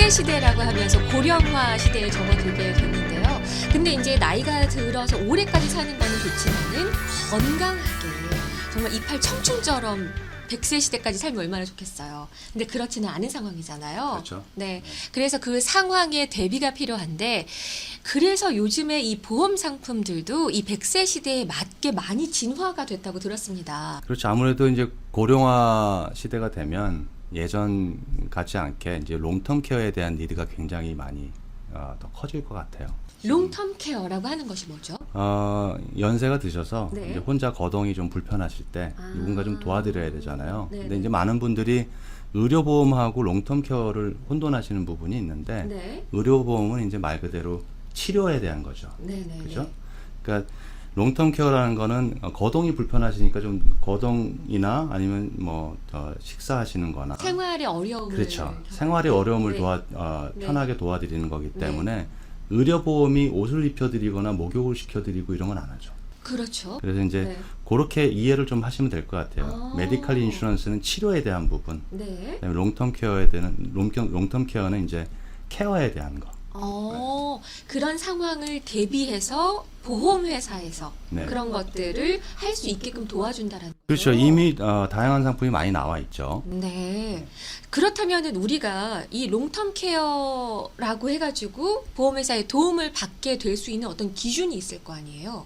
100세 시대라고 하면서 고령화 시대에 접어들게 됐는데요. 근데 이제 나이가 들어서 오래까지 사는 거는 좋지만은 건강하게 정말 이팔 청춘처럼 100세 시대까지 살면 얼마나 좋겠어요. 근데 그렇지는 않은 상황이잖아요. 그렇죠. 네. 그래서 그 상황에 대비가 필요한데, 그래서 요즘에 이 보험 상품들도 이 100세 시대에 맞게 많이 진화가 됐다고 들었습니다. 그렇죠. 아무래도 이제 고령화 시대가 되면 예전 같지 않게 이제 롱텀 케어에 대한 니드가 굉장히 많이 더 커질 것 같아요. 롱텀 케어라고 하는 것이 뭐죠? 연세가 드셔서 네. 이제 혼자 거동이 좀 불편하실 때 누군가 좀 도와드려야 되잖아요. 네, 근데 네. 이제 많은 분들이 의료보험하고 롱텀 케어를 혼돈하시는 부분이 있는데 네. 의료보험은 이제 말 그대로 치료에 대한 거죠. 네네. 그렇죠? 그러니까 롱텀 케어라는 거는 거동이 불편하시니까 좀 거동이나 아니면 뭐 식사하시는 거나 생활의 어려움을. 그렇죠. 생활의 어려움을 네. 편하게 도와드리는 거기 네. 때문에 의료보험이 옷을 입혀드리거나 목욕을 시켜드리고 이런 건 안 하죠. 그렇죠. 그래서 이제 네. 그렇게 이해를 좀 하시면 될 것 같아요. 아. 메디컬 인슈런스는 치료에 대한 부분, 네. 그다음에 롱텀 케어에 대한 롱텀 케어는 이제 케어에 대한 거. 그런 상황을 대비해서 보험회사에서 네. 그런 것들을 할 수 있게끔 도와준다라는 그렇죠. 거죠. 이미 다양한 상품이 많이 나와 있죠. 네. 그렇다면은 우리가 이 롱텀 케어라고 해가지고 보험회사의 도움을 받게 될 수 있는 어떤 기준이 있을 거 아니에요?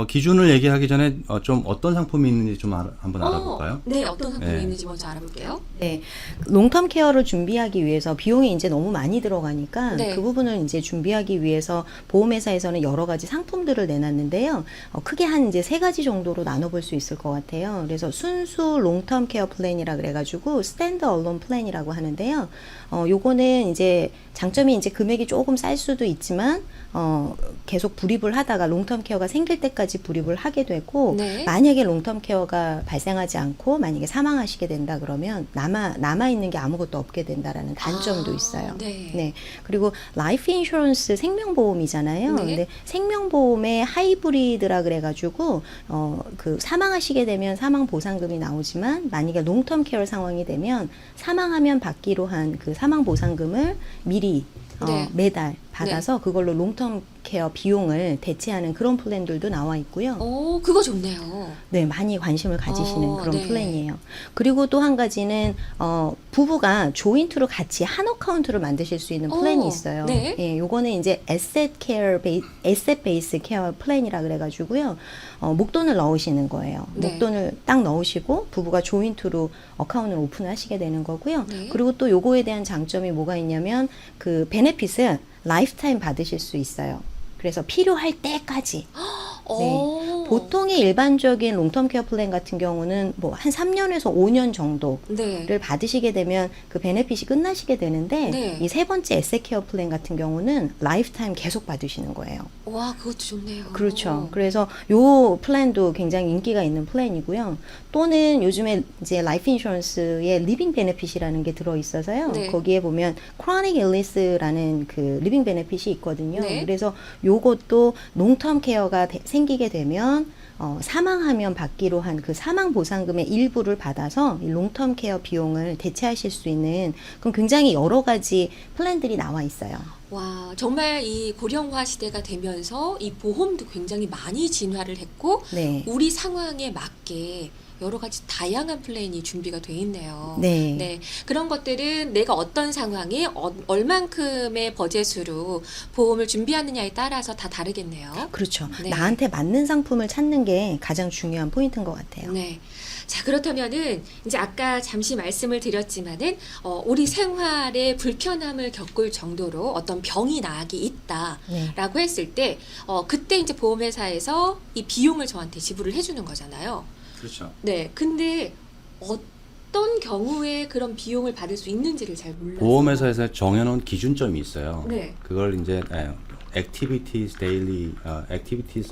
기준을 얘기하기 전에 좀 어떤 상품이 있는지 좀 한번 알아볼까요? 네, 어떤 상품이 네. 있는지 먼저 알아볼게요. 네, 롱텀 케어를 준비하기 위해서 비용이 이제 너무 많이 들어가니까 네. 그 부분을 이제 준비하기 위해서 보험회사에서는 여러 가지 상품들을 내놨는데요. 크게 한 이제 세 가지 정도로 나눠볼 수 있을 것 같아요. 그래서 순수 롱텀 케어 플랜이라 그래가지고 스탠드 얼론 플랜이라고 하는데요. 요거는 이제 장점이 이제 금액이 조금 쌀 수도 있지만 계속 불입을 하다가 롱텀 케어가 생길 때까지 불입을 하게 되고 네. 만약에 롱텀 케어가 발생하지 않고 만약에 사망하시게 된다 그러면 남아 있는 게 아무것도 없게 된다라는 단점도 있어요. 네. 그리고 라이프 인슈런스 생명보험이잖아요. 네. 근데 생명보험의 하이브리드라 그래가지고 그 사망하시게 되면 사망 보상금이 나오지만 만약에 롱텀 케어 상황이 되면 사망하면 받기로 한 그 사망 보상금을 미리 네. 매달 받아서 그걸로 롱텀 케어 비용을 대체하는 그런 플랜들도 나와 있고요. 그거 좋네요. 네, 많이 관심을 가지시는 그런 네. 플랜이에요. 그리고 또 한 가지는 부부가 조인트로 같이 한 어카운트를 만드실 수 있는 플랜이 있어요. 네. 예, 요거는 이제 에셋 베이스 케어 플랜이라 그래가지고요. 목돈을 넣으시는 거예요. 네. 목돈을 딱 넣으시고 부부가 조인트로 어카운트를 오픈하시게 되는 거고요. 네. 그리고 또 요거에 대한 장점이 뭐가 있냐면 그 베네핏을 라이프타임 받으실 수 있어요. 그래서 필요할 때까지. 보통의 일반적인 롱텀 케어 플랜 같은 경우는 뭐 한 3년에서 5년 정도를 네. 받으시게 되면 그 베네핏이 끝나시게 되는데 네. 이 세 번째 에셋 케어 플랜 같은 경우는 라이프타임 계속 받으시는 거예요. 와, 그것도 좋네요. 그렇죠. 그래서 요 플랜도 굉장히 인기가 있는 플랜이고요. 또는 요즘에 이제 라이프 인슈런스에 리빙 베네핏이라는 게 들어 있어서요. 네. 거기에 보면 크로닉 일리스라는 그 리빙 베네핏이 있거든요. 네. 그래서 요것도 롱텀 케어가 생기게 되면 사망하면 받기로 한 그 사망 보상금의 일부를 받아서 이 롱텀 케어 비용을 대체하실 수 있는 그럼 굉장히 여러 가지 플랜들이 나와 있어요. 와, 정말 이 고령화 시대가 되면서 이 보험도 굉장히 많이 진화를 했고, 네. 우리 상황에 맞게 여러 가지 다양한 플랜이 준비가 돼 있네요. 네. 그런 것들은 내가 어떤 상황에 얼만큼의 버젯으로 보험을 준비하느냐에 따라서 다 다르겠네요. 그렇죠. 네. 나한테 맞는 상품을 찾는 게 가장 중요한 포인트인 것 같아요. 네. 자, 그렇다면은 이제 아까 잠시 말씀을 드렸지만은 우리 생활에 불편함을 겪을 정도로 어떤 병이 나기 있다라고 네. 했을 때 그때 이제 보험회사에서 이 비용을 저한테 지불을 해주는 거잖아요. 그렇죠. 네. 근데 어떤 경우에 그런 비용을 받을 수 있는지를 잘 몰라서. 보험회사에서 정해놓은 기준점이 있어요. 네. 그걸 이제 activities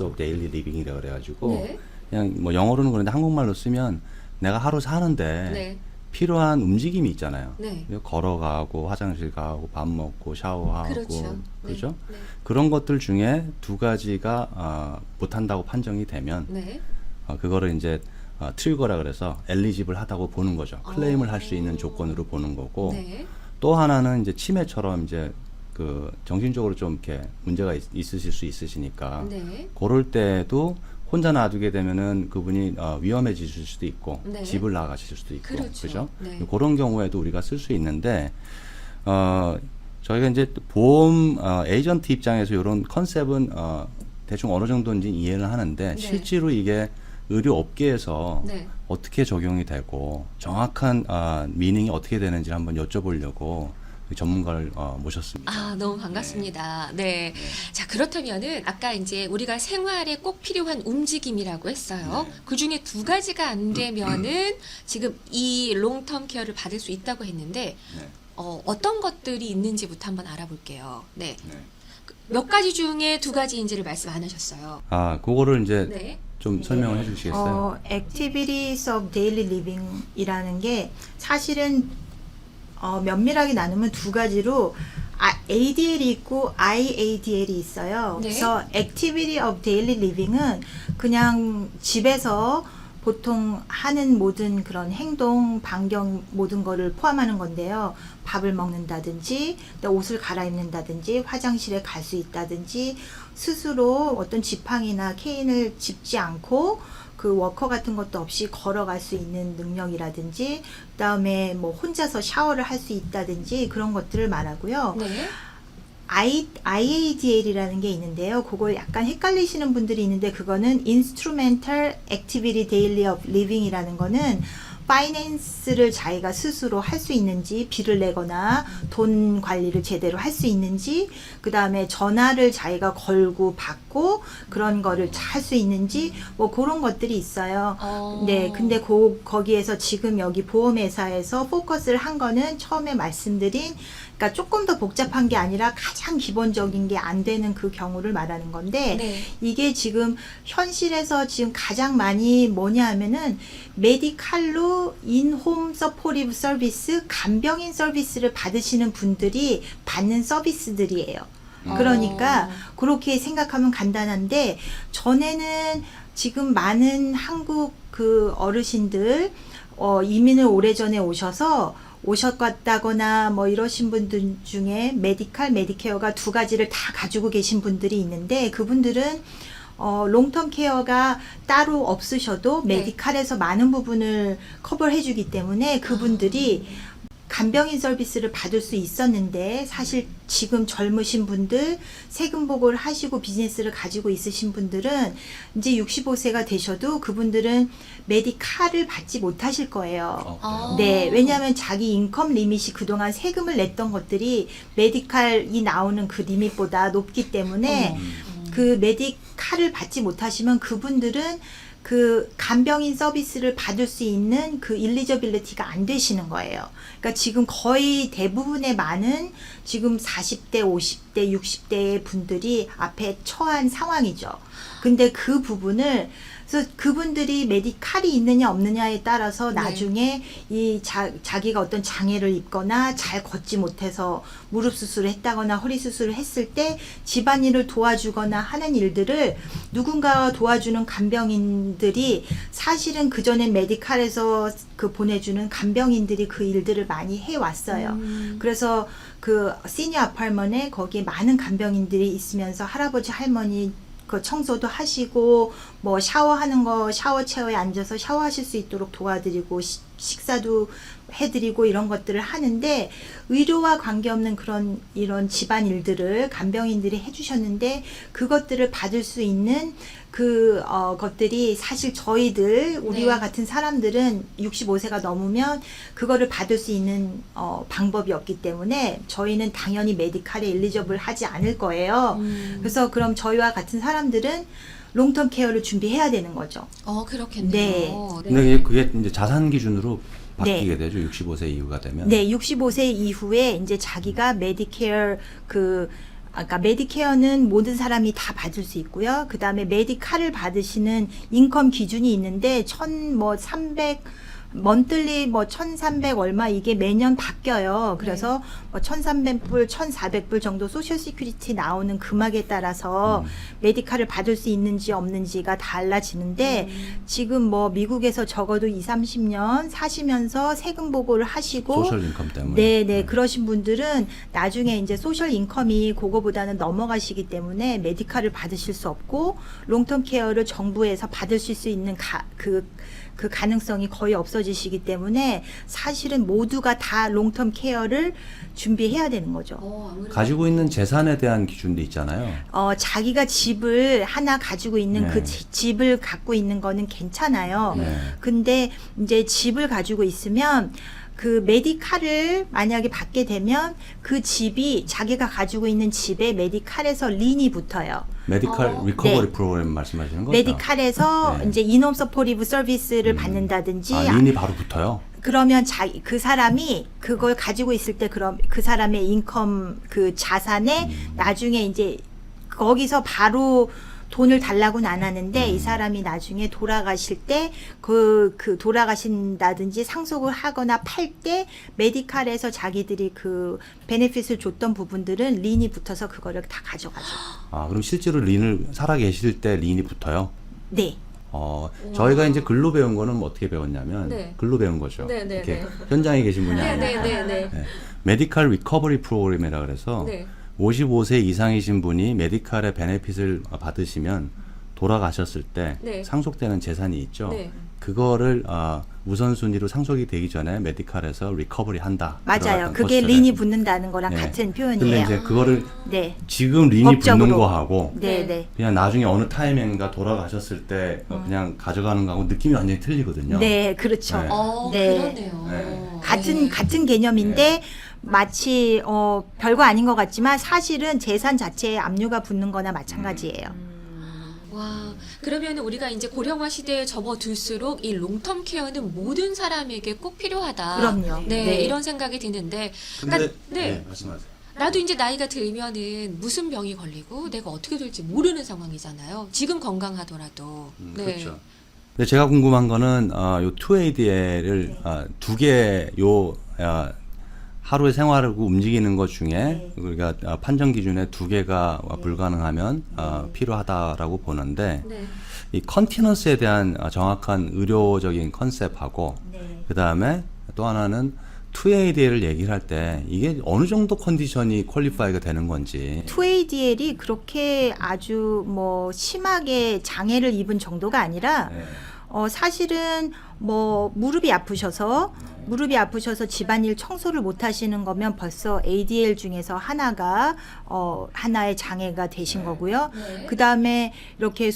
of daily living이라고 그래가지고 네. 그냥 뭐 영어로는 그런데 한국말로 쓰면 내가 하루 사는데 네. 필요한 움직임이 있잖아요. 네. 걸어가고 화장실 가고 밥 먹고 샤워하고 그렇죠. 그죠? 네. 그런 것들 중에 두 가지가 못한다고 판정이 되면 네. 그거를 이제 트리거라 그래서 엘리지블 하다고 보는 거죠. 클레임을 할 수 있는 조건으로 보는 거고 네. 또 하나는 이제 치매처럼 이제 그 정신적으로 좀 이렇게 문제가 있으실 수 있으시니까 네. 그럴 때도 혼자 놔두게 되면은 그분이 위험해지실 수도 있고 네. 집을 나가실 수도 있고 그렇죠. 그죠? 네. 그런 경우에도 우리가 쓸 수 있는데 저희가 이제 보험 에이전트 입장에서 이런 컨셉은 대충 어느 정도인지 이해를 하는데 네. 실제로 이게 의료 업계에서 네. 어떻게 적용이 되고 정확한 미닝이 어떻게 되는지 한번 여쭤보려고 전문가를 모셨습니다. 아, 너무 반갑습니다. 네. 자, 그렇다면은 아까 이제 우리가 생활에 꼭 필요한 움직임이라고 했어요. 네. 그 중에 두 가지가 안 되면은 지금 이 롱텀 케어를 받을 수 있다고 했는데 네. 어떤 것들이 있는지부터 한번 알아볼게요. 네. 네. 몇 가지 중에 두 가지인지를 말씀 안 하셨어요. 그거를 이제 네. 좀 설명을 해주시겠어요? Activities of Daily Living이라는 게 사실은 면밀하게 나누면 두 가지로 ADL이 있고 IADL이 있어요. 네. 그래서 Activity of Daily Living은 그냥 집에서 보통 하는 모든 그런 행동, 반경 모든 거를 포함하는 건데요. 밥을 먹는다든지, 옷을 갈아입는다든지, 화장실에 갈 수 있다든지, 스스로 어떤 지팡이나 케인을 짚지 않고 그 워커 같은 것도 없이 걸어갈 수 있는 능력이라든지, 그다음에 뭐 혼자서 샤워를 할 수 있다든지 그런 것들을 말하고요. 네. IADL이라는 게 있는데요. 그걸 약간 헷갈리시는 분들이 있는데 그거는 Instrumental Activity Daily of Living이라는 거는 파이낸스를 자기가 스스로 할 수 있는지, 비를 내거나 돈 관리를 제대로 할 수 있는지, 그 다음에 전화를 자기가 걸고 받고 그런 거를 할 수 있는지, 뭐 그런 것들이 있어요. 네, 근데 거기에서 지금 여기 보험회사에서 포커스를 한 거는 처음에 말씀드린, 그러니까 조금 더 복잡한 게 아니라 가장 기본적인 게 안 되는 그 경우를 말하는 건데, 네. 이게 지금 현실에서 지금 가장 많이 뭐냐 하면은 메디칼로 인홈 서포티브 서비스, 간병인 서비스를 받으시는 분들이 받는 서비스들이에요. 그러니까 그렇게 생각하면 간단한데, 전에는 지금 많은 한국 그 어르신들 이민을 오래전에 오셨다거나 뭐 이러신 분들 중에 메디케어가 두 가지를 다 가지고 계신 분들이 있는데, 그분들은 롱텀 케어가 따로 없으셔도 메디칼에서 많은 부분을 커버해 주기 때문에 그분들이 간병인 서비스를 받을 수 있었는데, 사실 지금 젊으신 분들, 세금 보고를 하시고 비즈니스를 가지고 있으신 분들은 이제 65세가 되셔도 그분들은 메디칼을 받지 못하실 거예요. 네, 왜냐하면 자기 인컴 리밋이 그동안 세금을 냈던 것들이 메디칼이 나오는 그 리밋보다 높기 때문에 그 메디칼을 받지 못하시면 그분들은 그 간병인 서비스를 받을 수 있는 그 일리저빌리티가 안 되시는 거예요. 그러니까 지금 거의 대부분의 많은 지금 40대, 50대, 60대의 분들이 앞에 처한 상황이죠. 근데 그 부분을, 그래서 그분들이 메디칼이 있느냐 없느냐에 따라서 나중에 이 자기가 어떤 장애를 입거나 잘 걷지 못해서 무릎 수술을 했다거나 허리 수술을 했을 때 집안일을 도와주거나 하는 일들을 누군가가 도와주는 간병인들이, 사실은 그전에 메디칼에서 그 보내주는 간병인들이 그 일들을 많이 해왔어요. 그래서 그 시니어 아파트먼에 거기에 많은 간병인들이 있으면서 할아버지 할머니 그 청소도 하시고 뭐 샤워하는 거 샤워 체어에 앉아서 샤워하실 수 있도록 도와드리고 식사도 해드리고 이런 것들을 하는데, 의료와 관계없는 그런 이런 집안 일들을 간병인들이 해주셨는데, 그것들을 받을 수 있는 그 것들이 사실 저희들 우리와 같은 사람들은 65세가 넘으면 그거를 받을 수 있는 방법이 없기 때문에 저희는 당연히 메디칼에 일리저블 하지 않을 거예요. 그래서 그럼 저희와 같은 사람들은 롱텀 케어를 준비해야 되는 거죠. 그렇겠네요. 근데 그게 이제 자산 기준으로 바뀌게 되죠. 65세 이후가 되면. 네, 65세 이후에 이제 자기가 메디케어 그러니까 메디케어는 모든 사람이 다 받을 수 있고요. 그 다음에 메디칼을 받으시는 인컴 기준이 있는데 300 먼틀리 뭐 1,300 얼마 이게 매년 바뀌어요. 그래서 뭐 1,300불, 1,400불 정도 소셜 시큐리티 나오는 금액에 따라서 메디칼을 받을 수 있는지 없는지가 달라지는데 지금 뭐 미국에서 적어도 20-30년 사시면서 세금 보고를 하시고 소셜 인컴 때문에. 네네 그러신 분들은 나중에 이제 소셜 인컴이 그거보다는 넘어가시기 때문에 메디칼을 받으실 수 없고 롱텀 케어를 정부에서 받으실 수 있는 그 가능성이 거의 없어지시기 때문에 사실은 모두가 다 롱텀 케어를 준비해야 되는 거죠. 아무래도 가지고 있는 재산에 대한 기준도 있잖아요. 자기가 집을 하나 가지고 있는 네. 그 집을 갖고 있는 거는 괜찮아요. 네. 근데 이제 집을 가지고 있으면 그 메디칼을 만약에 받게 되면 그 집이 자기가 가지고 있는 집에 메디칼에서 린이 붙어요. 메디칼 리커버리 네. 프로그램 말씀하시는 거죠? 메디칼에서 네. 이제 인홈 서포티브 서비스를 받는다든지 린이 바로 붙어요. 그러면 그 사람이 그걸 가지고 있을 때 그럼 그 사람의 인컴 그 자산에 나중에 이제 거기서 바로 돈을 달라고는 안 하는데 이 사람이 나중에 돌아가실 때 그 돌아가신다든지 상속을 하거나 팔 때 메디칼에서 자기들이 그 베네핏을 줬던 부분들은 린이 붙어서 그거를 다 가져가죠. 아, 그럼 실제로 린을 살아 계실 때 린이 붙어요? 네. 저희가 이제 글로 배운 거는 뭐 어떻게 배웠냐면 네. 글로 배운 거죠. 네, 네, 이렇게 네. 현장에 계신 분이 아니라 네네네. 메디칼 리커버리 프로그램이라 그래서 네. 55세 이상이신 분이 메디칼의 베네핏을 받으시면 돌아가셨을 때 네. 상속되는 재산이 있죠. 네. 그거를 우선순위로 상속이 되기 전에 메디칼에서 리커버리 한다. 맞아요. 들어갔던 그게 코스를. 린이 붙는다는 거랑 네. 같은 근데 표현이에요. 이제 그거를 네. 지금 린이 법적으로. 붙는 거하고 네, 네. 그냥 나중에 어느 타이밍인가 돌아가셨을 때 그냥 가져가는 거하고 느낌이 완전히 틀리거든요. 네, 그렇죠. 네. 네. 그러네요. 네. 같은 개념인데 마치 별거 아닌 것 같지만 사실은 재산 자체에 압류가 붙는 거나 마찬가지예요. 와, 그러면 우리가 이제 고령화 시대에 접어들수록 이 롱텀 케어는 모든 사람에게 꼭 필요하다. 그럼요. 네, 네. 이런 생각이 드는데. 근데 그러니까, 네. 말씀하세요. 나도 이제 나이가 들면은 무슨 병이 걸리고 내가 어떻게 될지 모르는 상황이잖아요. 지금 건강하더라도. 네. 그렇죠. 근데 제가 궁금한 거는 요 2ADL을 두 개 하루의 생활을 움직이는 것 중에 우리가 판정 기준에 두 개가 불가능하면 필요하다라고 보는데 네. 이 컨티넌스에 대한 정확한 의료적인 컨셉하고 그 다음에 또 하나는 2ADL을 얘기를 할 때 이게 어느 정도 컨디션이 퀄리파이가 되는 건지 2ADL이 그렇게 아주 뭐 심하게 장애를 입은 정도가 아니라 사실은 뭐 무릎이 아프셔서 집안일 청소를 못 하시는 거면 벌써 ADL 중에서 하나가 하나의 장애가 되신 거고요. 네. 그다음에 이렇게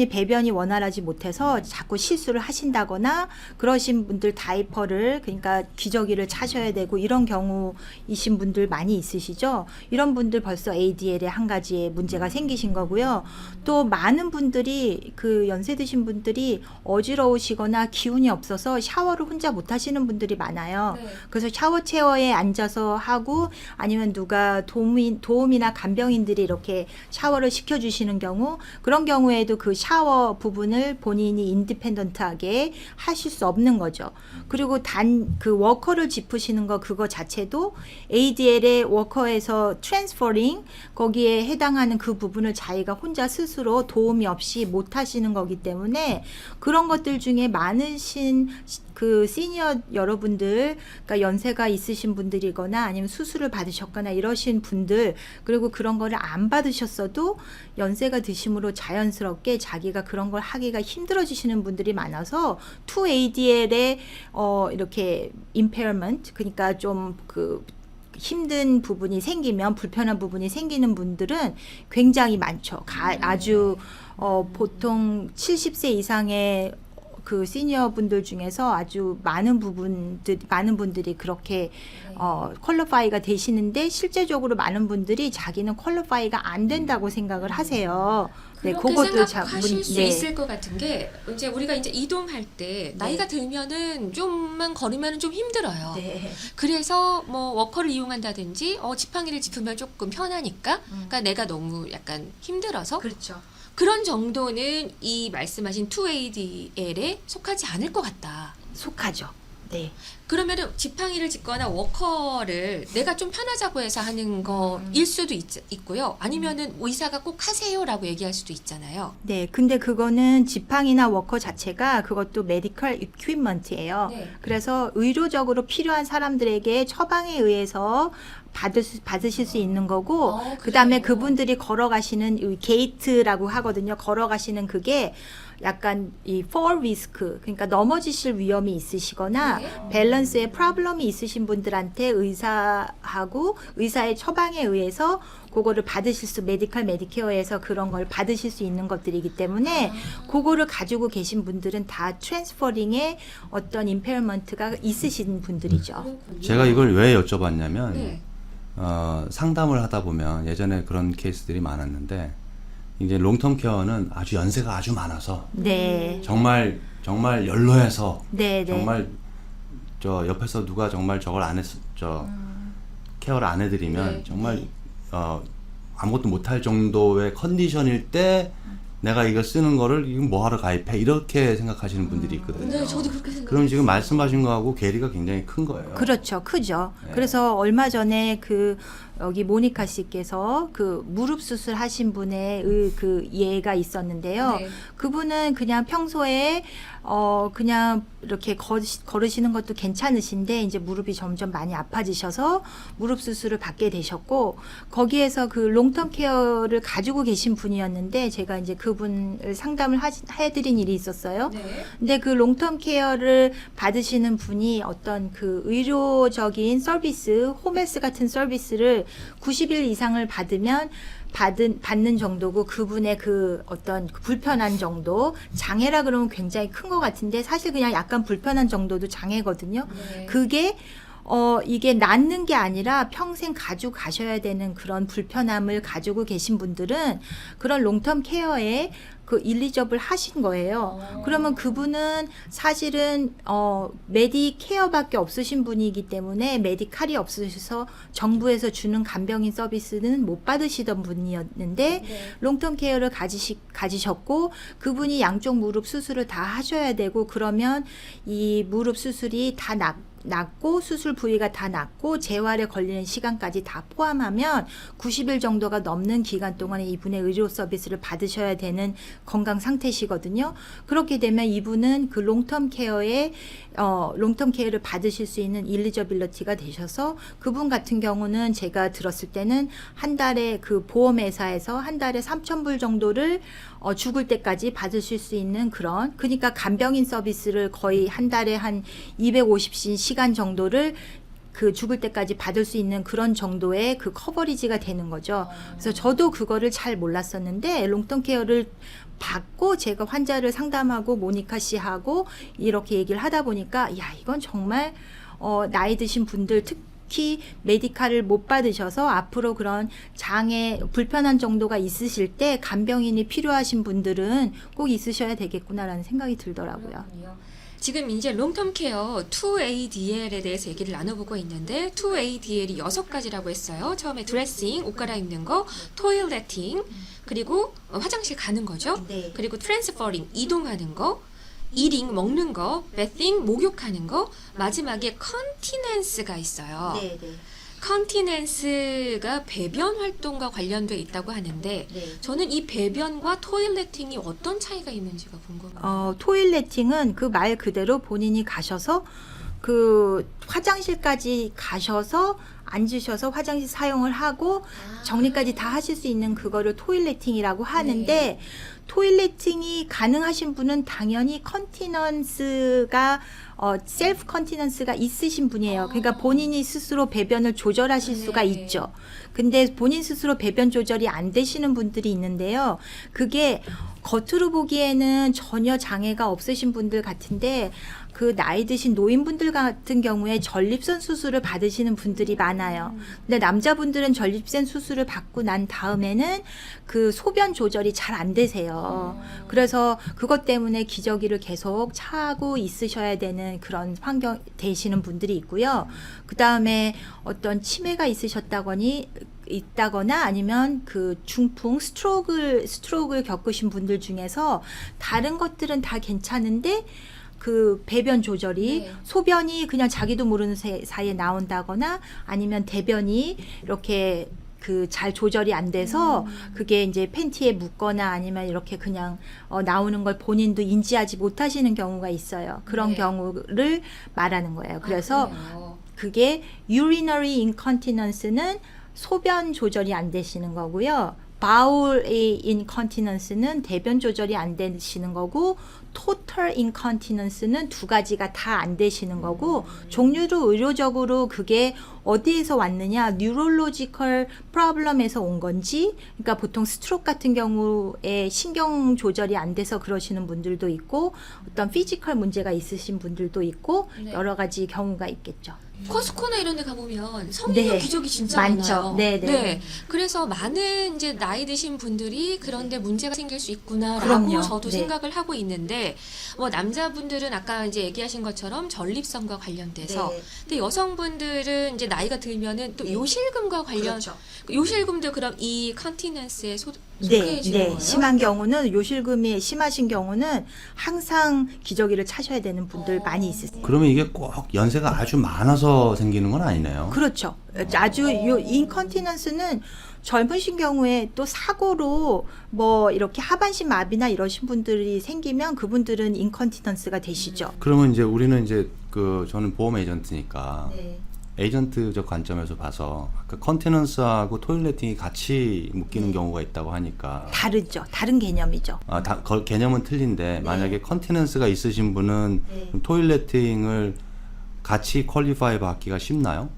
배변이 원활하지 못해서 자꾸 실수를 하신다거나 그러신 분들 다이퍼를 그러니까 기저귀를 차셔야 되고 이런 경우이신 분들 많이 있으시죠. 이런 분들 벌써 ADL에 한 가지의 문제가 생기신 거고요. 또 많은 분들이 그 연세 드신 분들이 어지러우시거나 기운이 없어서 샤워를 혼자 못 하시는 분들이 많아요. 네. 그래서 샤워 체어에 앉아서 하고 아니면 누가 도우미나 간병인들이 이렇게 샤워를 시켜주시는 경우 그런 경우에도 그 샤워 부분을 본인이 인디펜던트하게 하실 수 없는 거죠. 그리고 단 그 워커를 짚으시는 거 그거 자체도 ADL의 워커에서 트랜스퍼링 거기에 해당하는 그 부분을 자기가 혼자 스스로 도움이 없이 못 하시는 거기 때문에 그런 것들 중에 많으신 그 시니어 여러분들, 그러니까 연세가 있으신 분들이거나 아니면 수술을 받으셨거나 이러신 분들, 그리고 그런 거를 안 받으셨어도 연세가 드심으로 자연스럽게 자기가 그런 걸 하기가 힘들어지시는 분들이 많아서 2ADL의 이렇게 impairment, 그러니까 좀 그 힘든 부분이 생기면 불편한 부분이 생기는 분들은 굉장히 많죠. 아주 보통 70세 이상의 그 시니어 분들 중에서 아주 많은 분들이 그렇게 퀄리파이가 되시는데 실제적으로 많은 분들이 자기는 퀄리파이가 안 된다고 생각을 하세요. 네, 그렇게 그것도 생각하실 수 네. 있을 것 같은 게 이제 우리가 이제 이동할 때 나이가 들면은 좀만 걸으면은 좀 힘들어요. 네. 그래서 뭐 워커를 이용한다든지 지팡이를 짚으면 조금 편하니까. 그러니까 내가 너무 약간 힘들어서. 그렇죠. 그런 정도는 이 말씀하신 2ADL에 속하지 않을 것 같다. 속하죠. 네. 그러면은 지팡이를 짚거나 워커를 내가 좀 편하자고 해서 하는 거일 수도 있고요. 아니면은 의사가 꼭 하세요라고 얘기할 수도 있잖아요. 네, 근데 그거는 지팡이나 워커 자체가 그것도 메디컬 이퀴먼트예요. 네. 그래서 의료적으로 필요한 사람들에게 처방에 의해서 받으실 수 있는 거고, 그 다음에 그래요? 그분들이 걸어가시는 이 게이트라고 하거든요. 걸어가시는 그게 약간 이 fall risk, 그러니까 넘어지실 위험이 있으시거나 네. 밸런스에 프로블럼이 있으신 분들한테 의사하고 의사의 처방에 의해서 그거를 받으실 수, 메디케어에서 그런 걸 받으실 수 있는 것들이기 때문에 그거를 가지고 계신 분들은 다 트랜스퍼링의 어떤 임페어먼트가 있으신 분들이죠. 제가 이걸 왜 여쭤봤냐면 네. 상담을 하다 보면 예전에 그런 케이스들이 많았는데 이제 롱텀 케어는 아주 연세가 아주 많아서 네. 정말 연로해서 네, 네. 정말 저 옆에서 누가 정말 저걸 안 케어를 안 해드리면 네. 정말 아무것도 못할 정도의 컨디션일 때 내가 이걸 쓰는 거를 이건 뭐하러 가입해 이렇게 생각하시는 분들이 있거든요. 네, 저도 그렇게 생각해요. 그럼 지금 말씀하신 거하고 괴리가 굉장히 큰 거예요. 그렇죠. 크죠. 네. 그래서 얼마 전에 여기 모니카 씨께서 그 무릎 수술 하신 분의 그 예가 있었는데요. 네. 그분은 그냥 평소에 그냥 이렇게 걸으시는 것도 괜찮으신데 이제 무릎이 점점 많이 아파지셔서 무릎 수술을 받게 되셨고, 거기에서 그 롱텀 케어를 가지고 계신 분이었는데 제가 이제 그분을 상담을 해드린 일이 있었어요. 네. 근데 그 롱텀 케어를 받으시는 분이 어떤 그 의료적인 서비스, 홈헬스 같은 서비스를 90일 이상을 받는 정도고, 그분의 그 어떤 불편한 정도, 장애라 그러면 굉장히 큰 것 같은데 사실 그냥 약간 불편한 정도도 장애거든요. 네. 그게 이게 낫는 게 아니라 평생 가지고 가셔야 되는 그런 불편함을 가지고 계신 분들은 그런 롱텀 케어에 그 일리저블 하신 거예요. 그러면 그분은 사실은 메디케어밖에 없으신 분이기 때문에 메디칼이 없으셔서 정부에서 주는 간병인 서비스는 못 받으시던 분이었는데 네. 롱텀 케어를 가지셨고, 그분이 양쪽 무릎 수술을 다 하셔야 되고, 그러면 이 무릎 수술이 다 낫고 수술 부위가 다 낫고 재활에 걸리는 시간까지 다 포함하면 90일 정도가 넘는 기간 동안에 이분의 의료 서비스를 받으셔야 되는 건강 상태시거든요. 그렇게 되면 이분은 그 롱텀 케어를 받으실 수 있는 일리저빌리티가 되셔서, 그분 같은 경우는 제가 들었을 때는 한 달에 그 보험회사에서 한 달에 3,000불 정도를 죽을 때까지 받으실 수 있는 그러니까 간병인 서비스를 거의 한 달에 한 250시간 정도를 그 죽을 때까지 받을 수 있는 그런 정도의 그 커버리지가 되는 거죠. 그래서 저도 그거를 잘 몰랐었는데 롱텀 케어를 받고 제가 환자를 상담하고 모니카 씨하고 이렇게 얘기를 하다 보니까, 야, 이건 정말 나이 드신 분들 특히 메디칼을 못 받으셔서 앞으로 그런 장애 불편한 정도가 있으실 때 간병인이 필요하신 분들은 꼭 있으셔야 되겠구나라는 생각이 들더라고요. 그렇군요. 지금 이제 롱텀 케어 2ADL에 대해서 얘기를 나눠보고 있는데 2ADL이 6가지라고 했어요. 처음에 드레싱, 옷 갈아입는 거, 토일레팅, 그리고 화장실 가는 거죠. 네. 그리고 트랜스퍼링, 이동하는 거, 이링, 먹는 거, 베싱, 목욕하는 거, 마지막에 컨티넨스가 있어요. 네. 컨티넨스가 배변 활동과 관련돼 있다고 하는데 네. 저는 이 배변과 토일레팅이 어떤 차이가 있는지가 궁금해요. 토일레팅은 그 말 그대로 본인이 가셔서 그 화장실까지 가셔서 앉으셔서 화장실 사용을 하고 정리까지 다 하실 수 있는 그거를 토일레팅이라고 하는데, 토일레팅이 가능하신 분은 당연히 컨티넌스가 셀프 컨티넌스가 있으신 분이에요. 그러니까 본인이 스스로 배변을 조절하실 수가 있죠. 근데 본인 스스로 배변 조절이 안 되시는 분들이 있는데요. 그게 겉으로 보기에는 전혀 장애가 없으신 분들 같은데 그 나이 드신 노인분들 같은 경우에 전립선 수술을 받으시는 분들이 많아요. 근데 남자분들은 전립선 수술을 받고 난 다음에는 그 소변 조절이 잘 안 되세요. 그래서 그것 때문에 기저귀를 계속 차고 있으셔야 되는 그런 환경 되시는 분들이 있고요. 그 다음에 어떤 치매가 있으셨다거니 있다거나 아니면 그 중풍 스트로크를 겪으신 분들 중에서 다른 것들은 다 괜찮은데 그 배변 조절이 네. 소변이 그냥 자기도 모르는 사이에 나온다거나 아니면 대변이 이렇게 그 잘 조절이 안 돼서 그게 이제 팬티에 묻거나 아니면 이렇게 그냥 나오는 걸 본인도 인지하지 못하시는 경우가 있어요. 그런 네. 경우를 말하는 거예요. 그래서 그래요. 그게 urinary incontinence는 소변 조절이 안 되시는 거고요. bowel incontinence는 대변 조절이 안 되시는 거고 total incontinence는 두 가지가 다 안 되시는 거고 종류도 의료적으로 그게 어디에서 왔느냐 neurological problem에서 온 건지 그러니까 보통 스트로크 같은 경우에 신경 조절이 안 돼서 그러시는 분들도 있고 어떤 피지컬 문제가 있으신 분들도 있고 네. 여러 가지 경우가 있겠죠. 코스코나 이런 데 가보면 성인용 네. 기저귀 진짜 많죠. 많아요. 네. 그래서 많은 이제 나이 드신 분들이 그런데 문제가 생길 수 있구나라고 그럼요. 저도 네. 생각을 하고 있는데 뭐 남자분들은 아까 이제 얘기하신 것처럼 전립선과 관련돼서 네. 근데 여성분들은 이제 나이가 들면은 또 네. 요실금과 관련 그렇죠. 요실금도 그럼 이 컨티넨스에 속해 네, 지는 거예요? 심한 경우는 요실금이 심하신 경우는 항상 기저귀를 차셔야 되는 분들 많이 있으세요. 그러면 이게 꼭 연세가 아주 많아서 생기는 건 아니네요. 그렇죠. 아주 요 인컨티넌스는 젊으신 경우에 또 사고로 뭐 이렇게 하반신 마비나 이러신 분들이 생기면 그분들은 인컨티넌스가 되시죠. 그러면 이제 우리는 이제 그 저는 보험 에이전트니까 네. 에이전트적 관점에서 봐서 아까 컨티넌스하고 토일레팅이 같이 묶이는 경우가 있다고 하니까 다르죠. 다른 개념이죠. 개념은 틀린데 만약에 컨티넌스가 있으신 분은 네. 토일레팅을 같이 퀄리파이 받기가 쉽나요?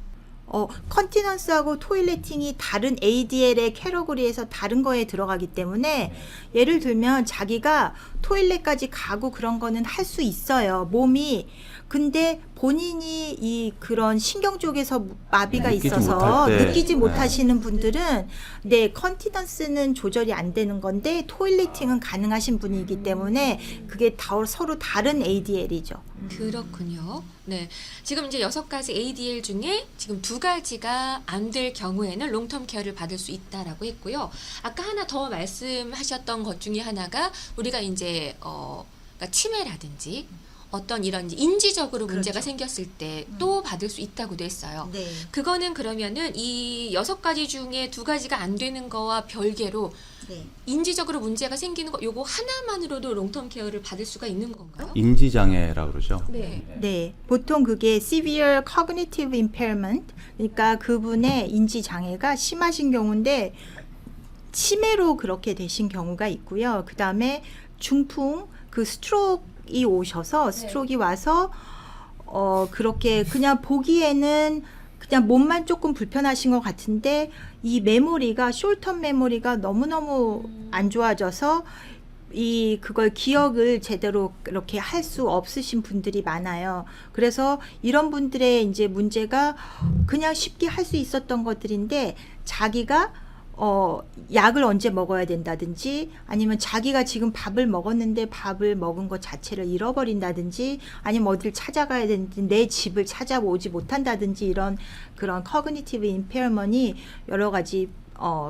컨티넌스하고 토일레팅이 다른 ADL의 캐러고리에서 다른 거에 들어가기 때문에 예를 들면 자기가 토일렛까지 가고 그런 거는 할 수 있어요. 몸이. 근데 본인이 이 그런 신경 쪽에서 마비가 느끼지 있어서 못할 때. 느끼지 네. 못하시는 분들은 네, 컨티넌스는 조절이 안 되는 건데 토일레팅은 가능하신 분이기 때문에 그게 서로 다른 ADL이죠. 그렇군요. 네. 지금 이제 6가지 ADL 중에 지금 2가지가 안 될 경우에는 롱텀 케어를 받을 수 있다라고 했고요. 아까 하나 더 말씀하셨던 것 중에 하나가 우리가 이제 그러니까 치매라든지 어떤 이런 이제 인지적으로 문제가 그렇죠. 생겼을 때 또 받을 수 있다고도 했어요. 네. 그거는 그러면은 이 6가지 중에 2가지가 안 되는 거와 별개로 네. 인지적으로 문제가 생기는 거 요거 하나만으로도 롱텀 케어를 받을 수가 있는 건가요? 인지장애라고 그러죠. 네. 네, 보통 그게 severe cognitive impairment, 그러니까 그분의 인지 장애가 심하신 경우인데 치매로 그렇게 되신 경우가 있고요. 그 다음에 중풍, 그 스트로크가 오셔서 스트로크가 와서 그렇게 그냥 보기에는 그냥 몸만 조금 불편하신 것 같은데 이 메모리가 숄텀 메모리가 너무너무 안 좋아져서 그걸 기억을 제대로 그렇게 할 수 없으신 분들이 많아요. 그래서 이런 분들의 이제 문제가 그냥 쉽게 할 수 있었던 것들인데 자기가 약을 언제 먹어야 된다든지 아니면 자기가 지금 밥을 먹었는데 밥을 먹은 것 자체를 잃어버린다든지 아니면 어딜 찾아가야 되는지 내 집을 찾아오지 못한다든지 이런 그런 커그니티브 임페어먼이 여러 가지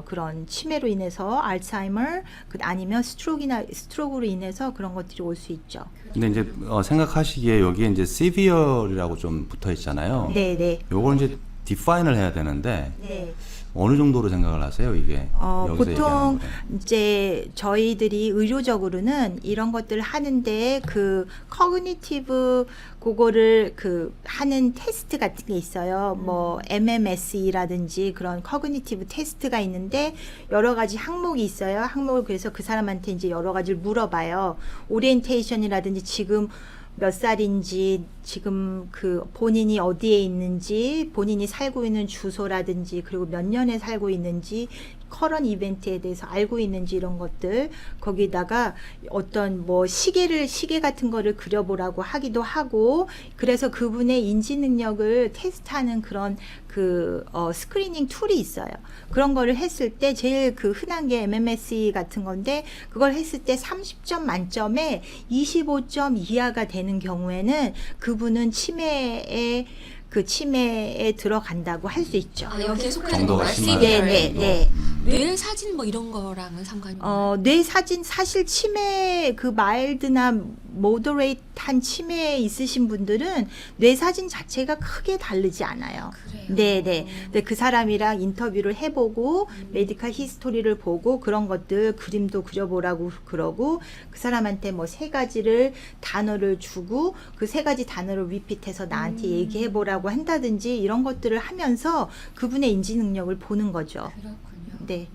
그런 치매로 인해서 알츠하이머 아니면 스트로크로 인해서 그런 것들이 올 수 있죠. 근데 이제 생각하시기에 여기에 이제 severe이라고 좀 붙어 있잖아요. 네. 요걸 이제 디파인을 해야 되는데 네. 어느 정도로 생각을 하세요, 이게? 여기서 보통 얘기하는 거는. 이제 저희들이 의료적으로는 이런 것들을 하는데 그 커그니티브 그거를 하는 테스트 같은 게 있어요. 뭐 MMSE라든지 그런 커그니티브 테스트가 있는데 여러 가지 항목이 있어요. 항목을 그래서 그 사람한테 이제 여러 가지를 물어봐요. 오리엔테이션이라든지 지금 몇 살인지 지금 본인이 어디에 있는지 본인이 살고 있는 주소라든지 그리고 몇 년에 살고 있는지 커런 이벤트에 대해서 알고 있는지 이런 것들 거기다가 어떤 뭐 시계 같은 거를 그려보라고 하기도 하고 그래서 그분의 인지 능력을 테스트하는 그런 스크리닝 툴이 있어요. 그런 거를 했을 때 제일 흔한 게 MMSE 같은 건데 그걸 했을 때 30점 만점에 25점 이하가 되는 경우에는 그분은 치매에 그 치매에 들어간다고 할 수 있죠. 아, 여기에 속하는 정도가 거가 심한 네, CVR. 네, 네. 뇌 사진 뭐 이런 거랑은 상관이 없나요? 뇌 사진 사실 치매 그 마일드나 모더레이트한 치매 있으신 분들은 뇌 사진 자체가 크게 다르지 않아요. 그래요? 네네. 근데 그 사람이랑 인터뷰를 해보고 메디컬 히스토리를 보고 그런 것들 그림도 그려보라고 그러고 그 사람한테 뭐 3가지를 단어를 주고 그 3가지 단어를 리핏해서 나한테 얘기해보라고 한다든지 이런 것들을 하면서 그분의 인지 능력을 보는 거죠. 그렇군요. 네.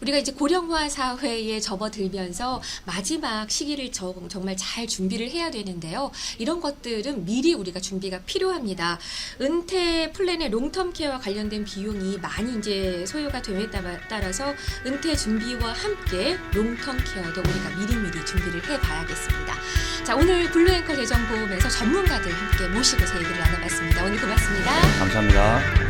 우리가 이제 고령화 사회에 접어들면서 마지막 시기를 정말 잘 준비를 해야 되는데요. 이런 것들은 미리 우리가 준비가 필요합니다. 은퇴 플랜의 롱텀 케어와 관련된 비용이 많이 이제 소요가 됨에 따라서 은퇴 준비와 함께 롱텀 케어도 우리가 미리미리 준비를 해봐야겠습니다. 자, 오늘 블루앵커 대정보험에서 전문가들 함께 모시고서 얘기를 나눠봤습니다. 오늘 고맙습니다. 감사합니다.